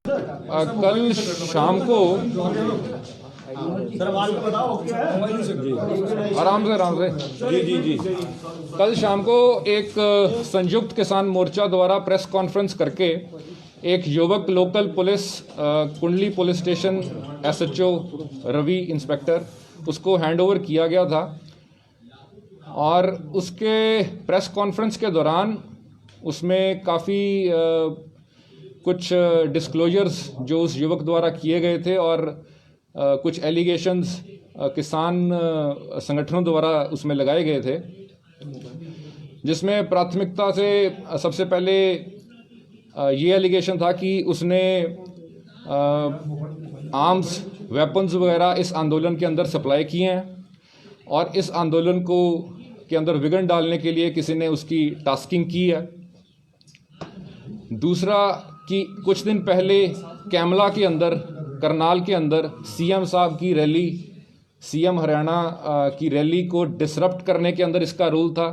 कल शाम को आराम से जी कल शाम को एक संयुक्त किसान मोर्चा द्वारा प्रेस कॉन्फ्रेंस करके एक युवक local police Kundli police station SHO Ravi inspector उसको हैंडओवर किया गया था और उसके प्रेस कॉन्फ्रेंस के दौरान उसमें काफ़ी कुछ डिस्क्लोजर्स जो उस युवक द्वारा किए गए थे और कुछ एलिगेशंस किसान संगठनों द्वारा उसमें लगाए गए थे, जिसमें प्राथमिकता से सबसे पहले ये एलिगेशन था कि उसने आर्म्स वेपन्स वगैरह इस आंदोलन के अंदर सप्लाई किए हैं और इस आंदोलन को के अंदर विघ्न डालने के लिए किसी ने उसकी टास्किंग की है। दूसरा कि कुछ दिन पहले कैमला के अंदर करनाल के अंदर सीएम साहब की रैली, सीएम हरियाणा की रैली को डिसरप्ट करने के अंदर इसका रोल था।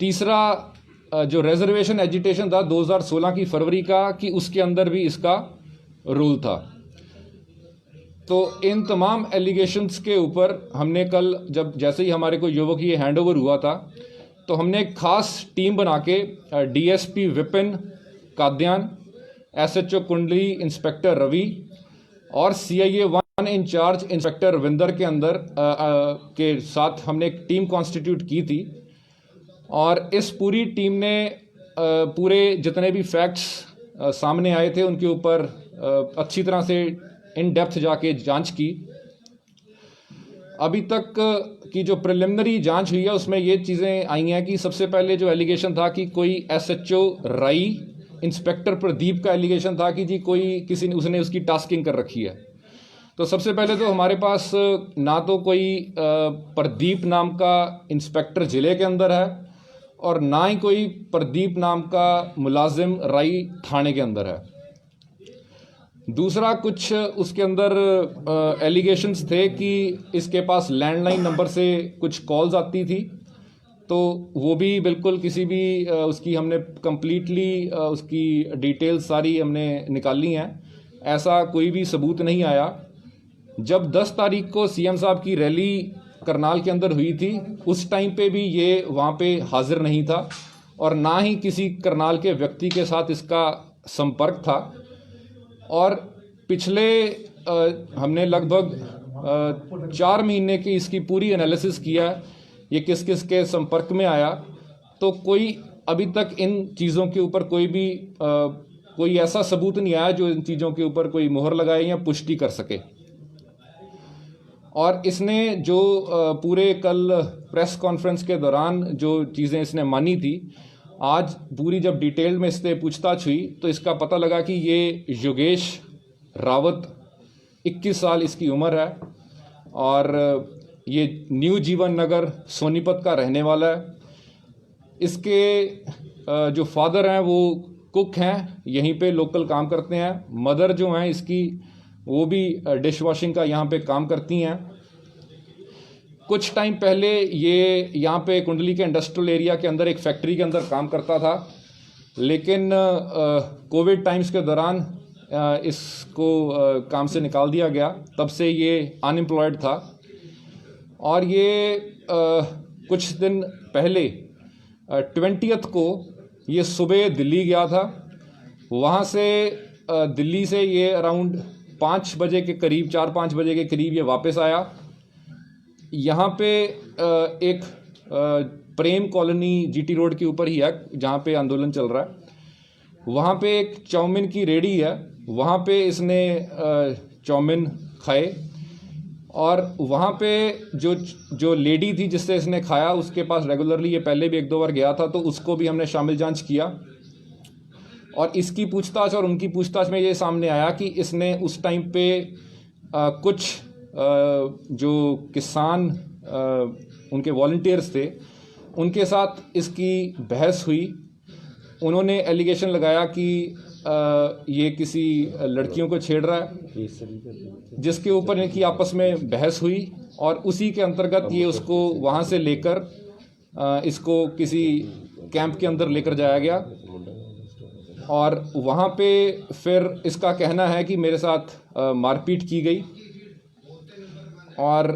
तीसरा जो रिजर्वेशन एजिटेशन था 2016 की फरवरी का, कि उसके अंदर भी इसका रोल था। तो इन तमाम एलिगेशंस के ऊपर हमने कल जैसे ही हमारे को युवक ये हैंडओवर हुआ था तो हमने एक खास टीम बना के डीएसपी विपिन काद्यान, एसएचओ कुंडली इंस्पेक्टर रवि और सीआईए 1 इंचार्ज इंस्पेक्टर रविंदर के अंदर के साथ हमने एक टीम कॉन्स्टिट्यूट की थी। और इस पूरी टीम ने पूरे जितने भी फैक्ट्स सामने आए थे उनके ऊपर अच्छी तरह से इन डेप्थ जाके जांच की। अभी तक की जो प्रिलिमिनरी जांच हुई है उसमें ये चीज़ें आई हैं कि सबसे पहले जो एलिगेशन था कि कोई एसएचओ राई इंस्पेक्टर प्रदीप का एलिगेशन था कि जी कोई किसी ने उसने उसकी टास्किंग कर रखी है। तो सबसे पहले तो हमारे पास ना तो कोई प्रदीप नाम का इंस्पेक्टर ज़िले के अंदर है और ना ही कोई प्रदीप नाम का मुलाजिम राई थाने के अंदर है। दूसरा, कुछ उसके अंदर एलिगेशंस थे कि इसके पास लैंडलाइन नंबर से कुछ कॉल्स आती थी, तो वो भी बिल्कुल किसी भी उसकी हमने कंप्लीटली उसकी डिटेल्स सारी हमने निकाली हैं। ऐसा कोई भी सबूत नहीं आया। जब 10 तारीख को सीएम साहब की रैली करनाल के अंदर हुई थी उस टाइम पे भी ये वहाँ पे हाजिर नहीं था और ना ही किसी करनाल के व्यक्ति के साथ इसका संपर्क था। और पिछले हमने लगभग 4 महीने की इसकी पूरी एनालिसिस किया, ये किस किस के संपर्क में आया, तो कोई अभी तक इन चीज़ों के ऊपर कोई ऐसा सबूत नहीं आया जो इन चीज़ों के ऊपर कोई मोहर लगाए या पुष्टि कर सके। और इसने जो पूरे कल प्रेस कॉन्फ्रेंस के दौरान जो चीज़ें इसने मानी थी, आज पूरी जब डिटेल में इससे पूछताछ हुई तो इसका पता लगा कि ये योगेश रावत 21 साल इसकी उम्र है और ये न्यू जीवन नगर सोनीपत का रहने वाला है। इसके जो फादर हैं वो कुक हैं, यहीं पे लोकल काम करते हैं। मदर जो हैं इसकी वो भी डिश वॉशिंग का यहाँ पे काम करती हैं। कुछ टाइम पहले ये यहाँ पे कुंडली के इंडस्ट्रियल एरिया के अंदर एक फैक्ट्री के अंदर काम करता था, लेकिन कोविड टाइम्स के दौरान इसको काम से निकाल दिया गया। तब से ये अनएम्प्लॉयड था और ये कुछ दिन पहले 20th को ये सुबह दिल्ली गया था। वहाँ से दिल्ली से ये अराउंड 5 बजे के करीब 4-5 बजे के करीब ये वापस आया। यहाँ पे एक प्रेम कॉलोनी जीटी रोड के ऊपर ही है जहाँ पे आंदोलन चल रहा है। वहाँ पे एक चाउमीन की रेडी है, वहाँ पे इसने चाउमीन खाए और वहाँ पे जो लेडी थी जिससे इसने खाया उसके पास रेगुलरली ये पहले भी 1-2 बार गया था, तो उसको भी हमने शामिल जांच किया। और इसकी पूछताछ और उनकी पूछताछ में ये सामने आया कि इसने उस टाइम पे कुछ जो किसान उनके वॉलंटियर्स थे उनके साथ इसकी बहस हुई। उन्होंने एलिगेशन लगाया कि ये किसी लड़कियों को छेड़ रहा है, जिसके ऊपर इनकी आपस में बहस हुई और उसी के अंतर्गत ये उसको वहाँ से लेकर इसको किसी कैंप के अंदर लेकर जाया गया। और वहाँ पे फिर इसका कहना है कि मेरे साथ मारपीट की गई। और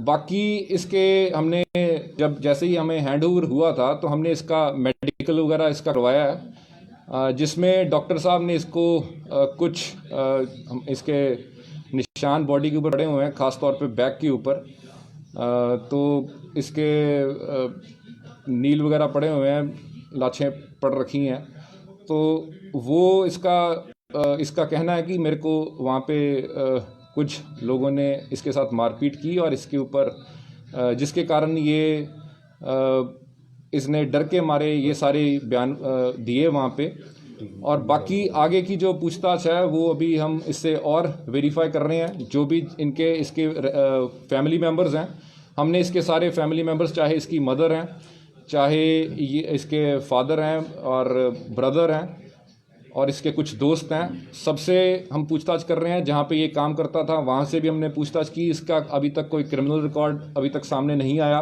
बाकी इसके हमने जब जैसे ही हमें हैंड ओवर हुआ था तो हमने इसका मेडिकल वगैरह इसका करवाया है, जिसमें डॉक्टर साहब ने इसको कुछ इसके निशान बॉडी के ऊपर पड़े हुए हैं, ख़ास तौर पे बैक के ऊपर। तो इसके नील वगैरह पड़े हुए हैं, लाछें पड़ रखी हैं। तो वो इसका कहना है कि मेरे को वहाँ पे कुछ लोगों ने इसके साथ मारपीट की और इसके ऊपर जिसके कारण ये इसने डर के मारे ये सारे बयान दिए वहाँ पे। और बाकी आगे की जो पूछताछ है वो अभी हम इससे और वेरीफाई कर रहे हैं। जो भी इसके फैमिली मेम्बर्स हैं, हमने इसके सारे फैमिली मेम्बर्स, चाहे इसकी मदर हैं, चाहे ये इसके फादर हैं और ब्रदर हैं और इसके कुछ दोस्त हैं, सबसे हम पूछताछ कर रहे हैं। जहाँ पे ये काम करता था वहाँ से भी हमने पूछताछ की। इसका अभी तक कोई क्रिमिनल रिकॉर्ड अभी तक सामने नहीं आया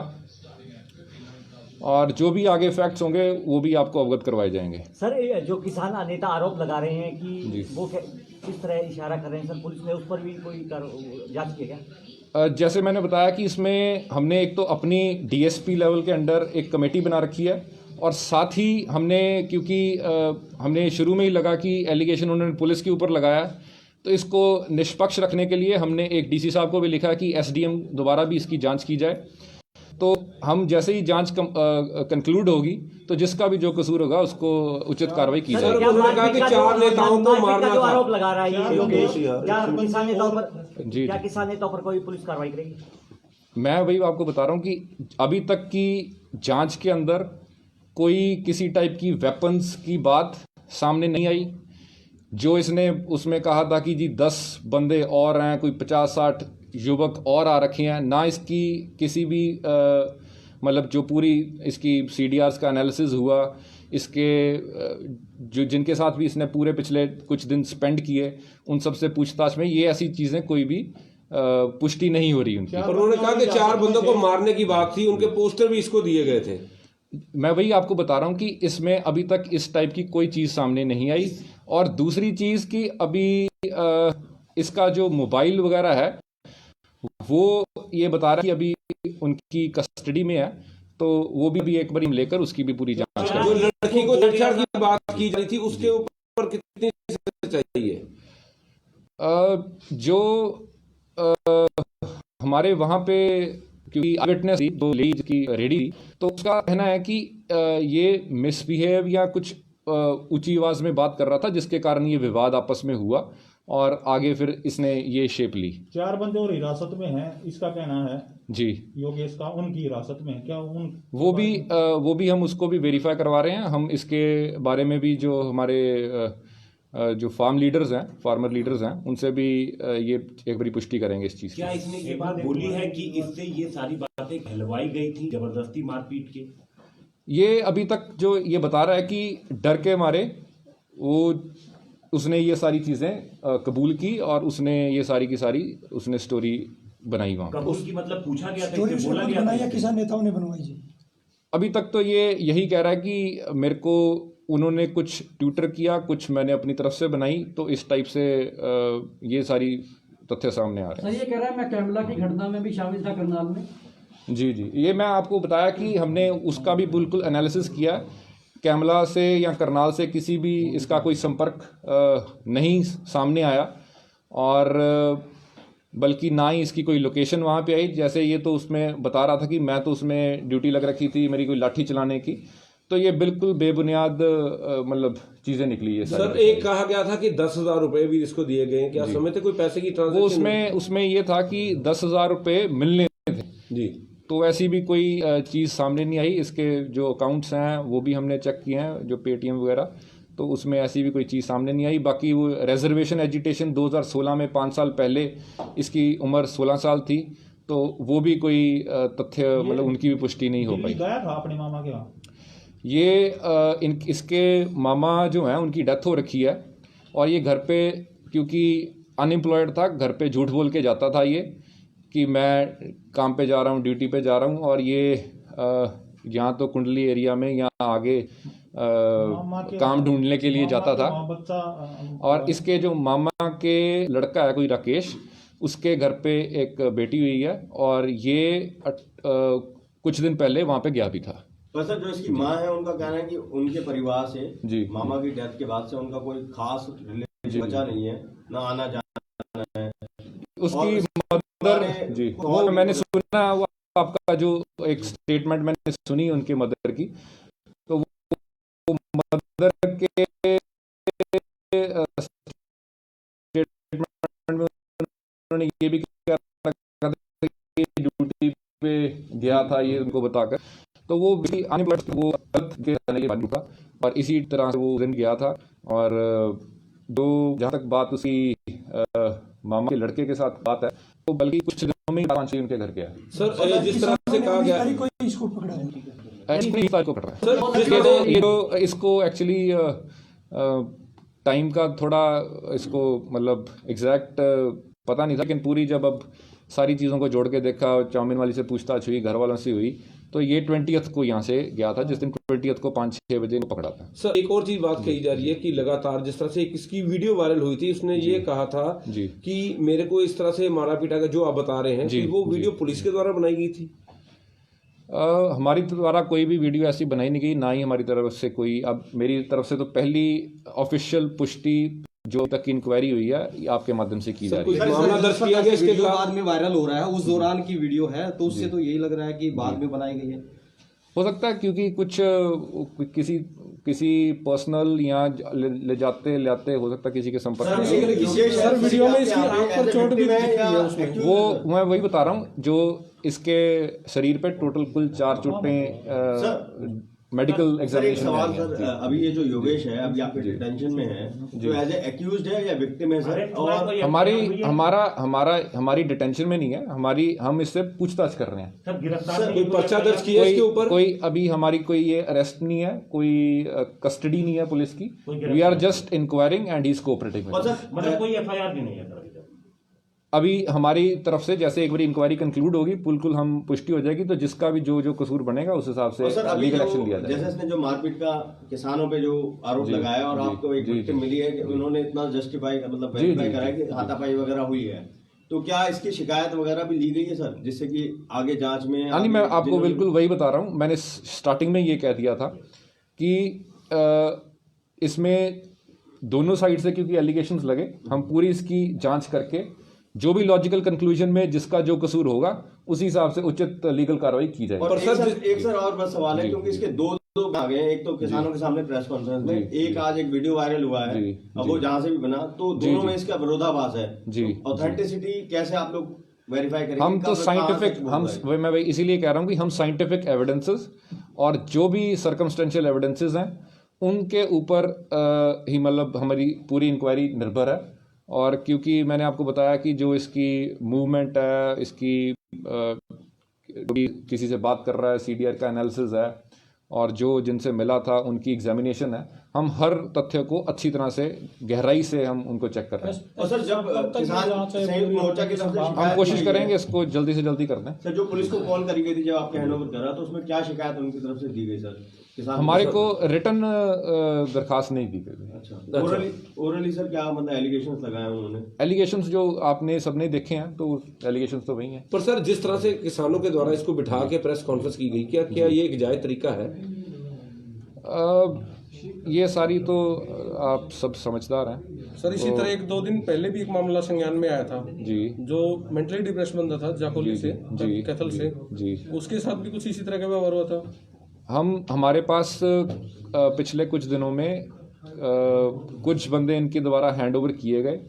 और जो भी आगे फैक्ट्स होंगे वो भी आपको अवगत करवाए जाएंगे। सर, जो किसान नेता आरोप लगा रहे हैं कि वो किस तरह इशारा कर रहे हैं, सर पुलिस ने उस पर भी कोई जांच की क्या? जैसे मैंने बताया कि इसमें हमने एक तो अपनी डीएसपी लेवल के अंडर एक कमेटी बना रखी है और साथ ही हमने, क्योंकि हमने शुरू में ही लगा कि एलिगेशन उन्होंने पुलिस के ऊपर लगाया, तो इसको निष्पक्ष रखने के लिए हमने एक डीसी साहब को भी लिखा कि एसडीएम दोबारा भी इसकी जांच की जाए। तो हम जैसे ही जांच कंक्लूड होगी तो जिसका भी जो कसूर होगा उसको उचित कार्रवाई की जाएगी। उन्होंने कहा कि 4 नेताओं को मारना था। आरोप लगा रहा है ये योगेश, क्या किसान नेताओं पर जी क्या किसान नेताओं पर कोई पुलिस कार्रवाई करेगी? मैं वही आपको बता रहा हूँ कि अभी तक की जांच के अंदर कोई किसी टाइप की वेपन्स की बात सामने नहीं आई। जो इसने उसमें कहा था कि जी 10 बंदे और हैं, कोई 50-60 युवक और आ रखे हैं, ना इसकी किसी भी मतलब जो पूरी इसकी सीडीआर्स का एनालिसिस हुआ, इसके जो जिनके साथ भी इसने पूरे पिछले कुछ दिन स्पेंड किए उन सब से पूछताछ में ये ऐसी चीज़ें कोई भी पुष्टि नहीं हो रही उनकी। और उन्होंने कहा कि 4 बंदों को मारने की बात थी, उनके पोस्टर भी इसको दिए गए थे। मैं वही आपको बता रहा हूँ कि इसमें अभी तक इस टाइप की कोई चीज़ सामने नहीं आई। और दूसरी चीज़ कि अभी इसका जो मोबाइल वगैरह है वो ये बता रहा है कि अभी उनकी कस्टडी में है, तो वो भी एक बार लेकर उसकी भी पूरी जांच करें। जो लड़की को छेड़छाड़ की बात की जा रही थी उसके ऊपर कितनी सच्चाई है? जो हमारे वहाँ पे क्योंकि विटनेस थी, जो लेडी की रेडी थी, तो उसका कहना है कि ये मिसबिहेव या कुछ ऊंची आवाज़ में बात कर रहा था, जिसके कारण ये विवाद आपस में हुआ और आगे फिर इसने ये शेप ली। 4 बंदे और हिरासत में हैं, इसका कहना है जी योगेश का, उनकी हिरासत में है क्या? वो भी हम उसको भी वेरीफाई करवा रहे हैं। हम इसके बारे में भी जो हमारे जो फार्मर लीडर्स हैं उनसे भी ये एक बारी पुष्टि करेंगे इस चीज़ की। क्या इसने ये बात बोली है कि इससे ये सारी बातें कहलवाई गई थी जबरदस्ती मारपीट के? ये अभी तक जो ये बता रहा है कि डर के मारे उसने ये सारी चीज़ें कबूल की और उसने ये सारी की सारी उसने स्टोरी बनाई वहाँ। कबूल की मतलब पूछा गया था, बोला गया था? किसान नेताओं ने बनवाई जी? अभी तक तो ये यही कह रहा है कि मेरे को उन्होंने कुछ ट्यूटर किया, कुछ मैंने अपनी तरफ से बनाई, तो इस टाइप से ये सारी तथ्य सामने आ रहे हैं। सर ये कह रहा है मैं कैमला की घटना में भी शामिल था करनाल में। जी जी, ये मैं आपको बताया कि हमने उसका भी बिल्कुल एनालिसिस किया। कैमला से या करनाल से किसी भी इसका कोई संपर्क नहीं सामने आया और बल्कि ना ही इसकी कोई लोकेशन वहाँ पे आई। जैसे ये तो उसमें बता रहा था कि मैं तो उसमें ड्यूटी लग रखी थी मेरी कोई लाठी चलाने की, तो ये बिल्कुल बेबुनियाद मतलब चीज़ें निकली है। सर एक कहा गया था कि 10,000 रुपए भी इसको दिए गए हैं, क्या समझते कोई पैसे की ट्रांजैक्शन? वो उसमें ये था कि 10,000 रुपये मिलने थे जी, तो ऐसी भी कोई चीज़ सामने नहीं आई। इसके जो अकाउंट्स हैं वो भी हमने चेक किए हैं, जो पेटीएम वगैरह, तो उसमें ऐसी भी कोई चीज़ सामने नहीं आई। बाकी वो रिजर्वेशन एजिटेशन 2016 में 5 साल पहले इसकी उम्र 16 साल थी, तो वो भी कोई तथ्य मतलब उनकी भी पुष्टि नहीं हो पाई। गया था अपने मामा के वहाँ? ये इसके मामा जो हैं उनकी डेथ हो रखी है और ये घर पे क्योंकि अनएम्प्लॉयड था, घर पे झूठ बोल के जाता था ये कि मैं काम पे जा रहा हूँ, ड्यूटी पे जा रहा हूँ। और ये यहाँ तो कुंडली एरिया में यहाँ आगे काम ढूंढने के लिए जाता था। बच्चा और इसके जो मामा के लड़का है कोई राकेश, उसके घर पे एक बेटी हुई है और ये कुछ दिन पहले वहाँ पे गया भी था। पर सर जो इसकी माँ है उनका कहना है कि उनके परिवार से जी मामा की डेथ के बाद से उनका कोई खास रिलेशन बचा नहीं है, ना आना जाना है। उसकी मदर जी, वो मैंने सुना, वो आपका जो एक स्टेटमेंट मैंने सुनी उनके मदर की, तो वो मदर के स्टेटमेंट में उन्होंने ये भी कहा था कि ड्यूटी पे गया था ये उनको बताकर, तो वो भी आने पर वो के जाने के बाद उठा और इसी तरह से वो दिन गया था। और जो जहाँ तक बात उसकी मामा के लड़के के साथ बात है, तो बल्कि कुछ दिनों में ही 5-6 उनके घर गया है। सर जिस तरह से कहा गया कोई इसको पकड़ा है नहीं, को पड़ रहा है सर, ये तो इसको एक्चुअली टाइम का थोड़ा इसको मतलब एग्जैक्ट पता नहीं था, लेकिन पूरी जब अब सारी चीज़ों को जोड़ के देखा, चाउमीन वाली से पूछताछ हुई, घर वालों से हुई, तो ये 20th को यहाँ से गया था, जिस दिन 20th को 5-6 बजे इनको पकड़ा था। सर एक और चीज बात कही जा रही है कि लगातार जिस तरह से इसकी वीडियो वायरल हुई थी, उसने ये कहा था जी कि मेरे को इस तरह से मारा पीटा का जो आप बता रहे हैं कि वो वीडियो पुलिस के द्वारा बनाई गई थी। हमारी द्वारा कोई भी वीडियो ऐसी बनाई नहीं गई, ना ही हमारी तरफ से कोई। अब मेरी तरफ से तो पहली ऑफिशियल पुष्टि जो तक इंक्वायरी हुई है ये आपके माध्यम से की जा रही है। मामला दर्ज किया गया इसके वीडियो खिलाफ। बाद में वायरल हो रहा है, उस दौरान की वीडियो है, तो उससे तो यही लग रहा है कि बाद में बनाई गई है। हो सकता है क्योंकि कुछ किसी पर्सनल यहाँ ले जाते लाते हो सकता है किसी के संपर्क में। सर वीडियो में इसकी आंख पर चोट भी दिखी है उसमें। वो मैं वही बता रहा हूँ, जो इसके शरीर पे टोटल कुल 4 चोटें मेडिकल सर एक एग्जामिनेशन सवाल में सर, अभी ये जो योगेश है अभी आपके डिटेंशन में है, जो एज ए एक्यूज्ड है या विक्टिम है सर? और हमारी डिटेंशन में नहीं है, हम इससे पूछताछ कर रहे हैं। सर गिरफ्तार कोई पर्चा दर्ज किया इसके ऊपर? कोई अभी हमारी कोई ये अरेस्ट नहीं है, कोई कस्टडी नहीं है पुलिस की। We are just enquiring and he is cooperating. और सर मतलब कोई एफआईआर भी नहीं है सर अभी तक? अभी हमारी तरफ से जैसे एक बार इंक्वायरी कंक्लूड होगी, बिल्कुल हम पुष्टि हो जाएगी, तो जिसका भी जो कसूर बनेगा उस हिसाब से सर अभी लीगल एक्शन लिया जैसे जाएगा। इसने जो मारपीट का किसानों पे जो आरोप लगाया और आपको एक विक्टिम मिली है कि उन्होंने इतना जस्टिफाई मतलब वेरीफाई करा है कि हाथापाई वगैरह हुई है, तो क्या इसकी शिकायत वगैरह भी ली गई है सर, जिससे कि आगे जांच में? हाँ, मैं आपको बिल्कुल वही बता रहा हूँ। मैंने स्टार्टिंग में ये कह दिया था कि इसमें दोनों साइड से क्योंकि एलिगेशंस लगे, हम पूरी इसकी जांच करके जो भी लॉजिकल कंक्लूजन में जिसका जो कसूर होगा उसी हिसाब से उचित लीगल कार्रवाई की जाएगी। और एक सर और बस सवाल है, क्योंकि इसके दो आ गए, एक तो किसानों के सामने प्रेस कॉन्फ्रेंस में, एक आज एक वीडियो वायरल हुआ है, अब वो जहां से भी बना, तो दोनों में इसका विरोधाभास है जी। ऑथेंटिसिटी कैसे आप लोग वेरीफाई करेंगे? हम तो साइंटिफिक, मैं वही इसीलिए कह रहा हूँ कि हम साइंटिफिक एविडेंसेस और जो भी सर्कमस्टेंशियल एविडेंसेस हैं उनके ऊपर ही मतलब हमारी पूरी इंक्वायरी निर्भर है। और क्योंकि मैंने आपको बताया कि जो इसकी मूवमेंट है, इसकी किसी से बात कर रहा है, सीडीआर का एनालिसिस है और जो जिनसे मिला था उनकी एग्जामिनेशन है, हम हर तथ्य को अच्छी तरह से गहराई से हम उनको चेक कर रहे हैं। और सर जब किसान संयुक्त मोर्चा की तरफ से हम कोशिश करेंगे इसको जल्दी से जल्दी कर दें। सर जो पुलिस को कॉल करी गई थी जब आपके हैंडओवर करा, तो उसमें क्या शिकायत उनकी तरफ से दी गई सर? किसान हमारे को रिटर्न दरखास्त नहीं दी गई। अच्छा, ओरली सर क्या मतलब एलिगेशंस लगाए उन्होंने? एलिगेशंस जो आपने सबने देखे हैं, तो एलिगेशंस तो वही हैं। पर सर जिस तरह से किसानों के द्वारा इसको बिठा के प्रेस कॉन्फ्रेंस की गई, क्या ये एक जायज तरीका है? ये सारी तो आप सब समझदार हैं सर। इसी तरह 1-2 दिन पहले भी एक मामला संज्ञान में आया था जी, जो मेंटली डिप्रेस बंदा था जाकोली से जी, कैथल से जी, उसके साथ भी कुछ इसी तरह का व्यवहार हुआ था। हमारे पास पिछले कुछ दिनों में कुछ बंदे इनके द्वारा हैंडओवर किए गए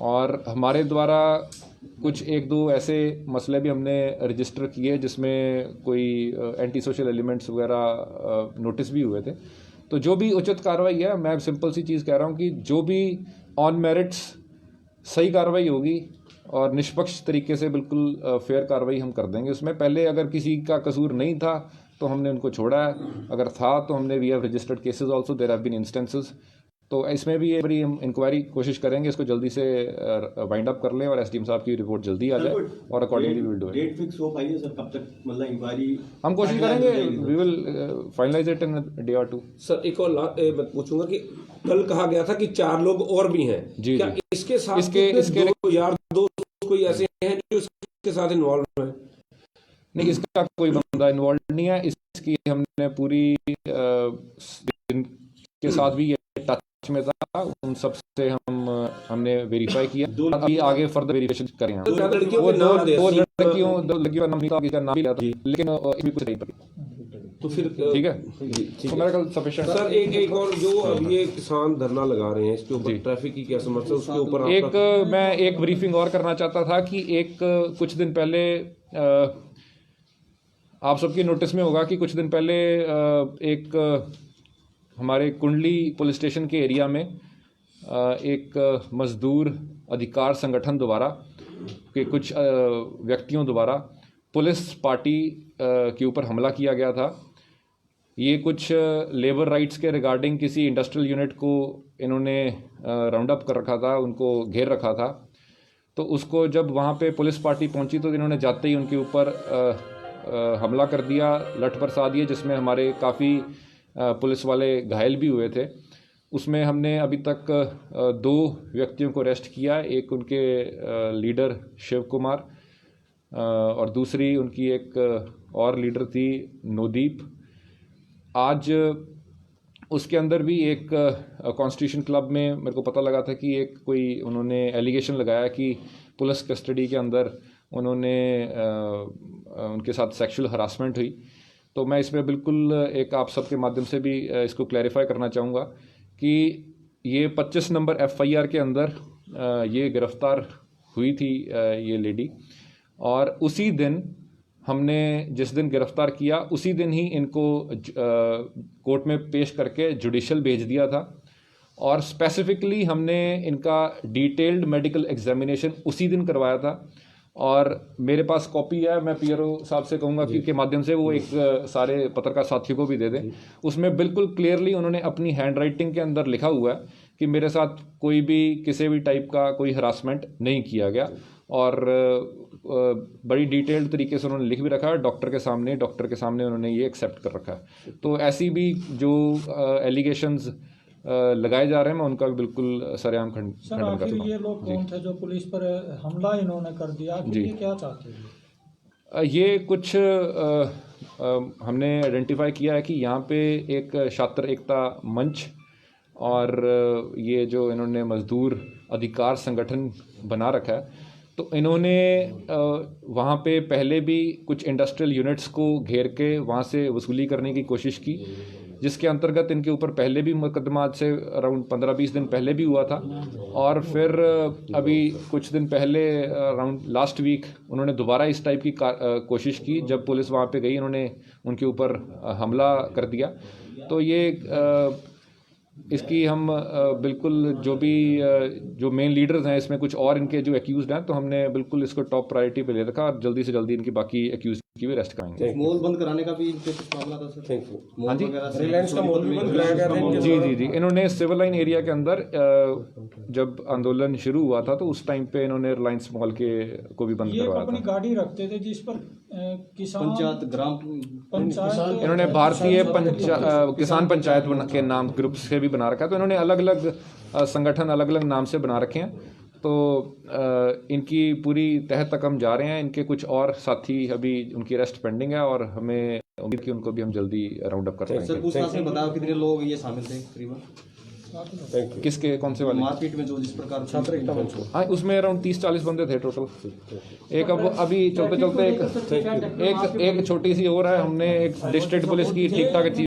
और हमारे द्वारा कुछ 1-2 ऐसे मसले भी हमने रजिस्टर किए जिसमें कोई एंटी सोशल एलिमेंट्स वगैरह नोटिस भी हुए थे। तो जो भी उचित कार्रवाई है, मैं सिंपल सी चीज़ कह रहा हूँ कि जो भी ऑन मेरिट्स सही कार्रवाई होगी और निष्पक्ष तरीके से बिल्कुल फेयर कार्रवाई हम कर देंगे। उसमें पहले अगर किसी का कसूर नहीं था तो हमने उनको छोड़ा है, अगर था तो हमने we have registered cases also, there have been instances तो इसमें भी बड़ी हम इंक्वायरी कोशिश करेंगे, इसको जल्दी से वाइंड अप कर लें और एसडीएम साहब की रिपोर्ट जल्दी आ जाए और accordingly we will do it. Date fix हो पाई है सर, कब तक मतलब इंक्वायरी? हम कोशिश करेंगे, we will finalise it in day और टू। सर एक और मैं पूछूंगा कि कल कहा गया था कि 4 लोग और भी हैं, जी क्या जी। इसके साथ इसके दो यार दोस्त कोई ऐसे हैं जो इसके साथ इन्वॉल्व हैं? नहीं, इसका कोई बंदा इन्वॉल्व नहीं है। इसकी हमने पूरी के साथ भी ये टच में था, उन सब से हमने वेरीफाई किया, अभी आगे फर्दर वेरिफिकेशन करेंगे। दो लड़कियों वो के नाम दे, दो लड़कियों का नाम नहीं था, किसी का नाम भी लिया था, लेकिन इसमें कुछ नहीं पता। तो फिर ठीक है, तो मेरा कल सफिशिएंट। सर एक और जो अब ये किसान धरना लगा रहे हैं, इसके ऊपर ट्रैफिक की क्या समस्या, उसके ऊपर मैं एक ब्रीफिंग और करना चाहता था कि कुछ दिन पहले आप सबकी नोटिस में होगा कि कुछ दिन पहले हमारे कुंडली पुलिस स्टेशन के एरिया में एक मजदूर अधिकार संगठन द्वारा के कुछ व्यक्तियों द्वारा पुलिस पार्टी के ऊपर हमला किया गया था। ये कुछ लेबर राइट्स के रिगार्डिंग किसी इंडस्ट्रियल यूनिट को इन्होंने राउंड अप कर रखा था, उनको घेर रखा था। तो उसको जब वहाँ पे पुलिस पार्टी पहुँची तो इन्होंने जाते ही उनके ऊपर हमला कर दिया, लठ बरसा दिए, जिसमें हमारे काफ़ी पुलिस वाले घायल भी हुए थे। उसमें हमने अभी तक 2 व्यक्तियों को अरेस्ट किया, एक उनके लीडर शिव कुमार और दूसरी उनकी एक और लीडर थी नोदीप। आज उसके अंदर भी एक कॉन्स्टिट्यूशन क्लब में मेरे को पता लगा था कि एक कोई उन्होंने एलिगेशन लगाया कि पुलिस कस्टडी के अंदर उन्होंने उनके साथ सेक्सुअल हरासमेंट हुई। तो मैं इसमें बिल्कुल एक आप सबके माध्यम से भी इसको क्लैरिफाई करना चाहूँगा कि ये 25 नंबर FIR के अंदर ये गिरफ़्तार हुई थी ये लेडी, और उसी दिन हमने जिस दिन गिरफ़्तार किया उसी दिन ही इनको कोर्ट में पेश करके जुडिशल भेज दिया था, और स्पेसिफिकली हमने इनका डिटेल्ड मेडिकल एग्जामिनेशन उसी दिन करवाया था। और मेरे पास कॉपी है, मैं PRO साहब से कहूँगा कि के माध्यम से वो एक सारे पत्रकार साथियों को भी दे दें। उसमें बिल्कुल क्लियरली उन्होंने अपनी हैंड राइटिंग के अंदर लिखा हुआ है कि मेरे साथ कोई भी किसी भी टाइप का कोई हरासमेंट नहीं किया गया, और बड़ी डिटेल्ड तरीके से उन्होंने लिख भी रखा है। डॉक्टर के सामने उन्होंने ये एक्सेप्ट कर रखा है। तो ऐसी भी जो एलिगेशंस लगाए जा रहे हैं, मैं उनका भी बिल्कुल सरेआम खंडन करता हूँ। ये लोग कौन थे जो पुलिस पर हमला इन्होंने कर दिया, जी, ये क्या चाहते हैं? ये कुछ हमने आइडेंटिफाई किया है कि यहाँ पे एक छात्र एकता मंच और ये जो इन्होंने मजदूर अधिकार संगठन बना रखा है, तो इन्होंने वहाँ पे पहले भी कुछ इंडस्ट्रियल यूनिट्स को घेर के वहाँ से वसूली करने की कोशिश की, जिसके अंतर्गत इनके ऊपर पहले भी मुकदमा आज से अराउंड 15-20 दिन पहले भी हुआ था। और फिर अभी कुछ दिन पहले अराउंड लास्ट वीक उन्होंने दोबारा इस टाइप की कोशिश की। जब पुलिस वहाँ पे गई उन्होंने उनके ऊपर हमला कर दिया। तो ये इसकी हम बिल्कुल जो मेन लीडर्स हैं, इसमें कुछ और इनके जो एक्यूज्ड हैं, तो हमने बिल्कुल इसको टॉप प्रायोरिटी पे ले रखा और जल्दी से जल्दी इनकी बाकी एक्यूज की भी अरेस्ट कराएंगे। मॉल बंद कराने का भी इनके कुछ मामला था सर? हाँ जी, रिलायंस का मॉल भी बंद कराया गया था। जी, इन्होंने सिविल लाइन एरिया के अंदर जब आंदोलन शुरू हुआ था तो उस टाइम पे इन्होंने रिलायंस मॉल को भी बंद करवाया अपनी था। गाड़ी रखते थे जिस पर किसान पंचायत ग्राम पंचायत इन्होंने भारतीय किसान पंचायत के नाम ग्रुप से भी बना रखा है। तो इन्होंने अलग अलग संगठन अलग अलग नाम से बना रखे हैं। तो इनकी पूरी तह तक हम जा रहे हैं। इनके कुछ और साथी अभी उनकी अरेस्ट पेंडिंग है और हमें उम्मीद कि उनको भी हम जल्दी राउंड अप कर पाएंगे। सर पूछताछ में बताया कितने लोग ये शामिल थे तकरीबन? किसके कौन से वाले? मारपीट में जो जिस प्रकार छात्र एकता मंच को, हाँ, उसमें अराउंड 30-40 बंदे थे टोटल। एक अब अभी चलते चलते एक छोटी सी और है, हमने एक डिस्ट्रिक्ट पुलिस की ठीक ठाक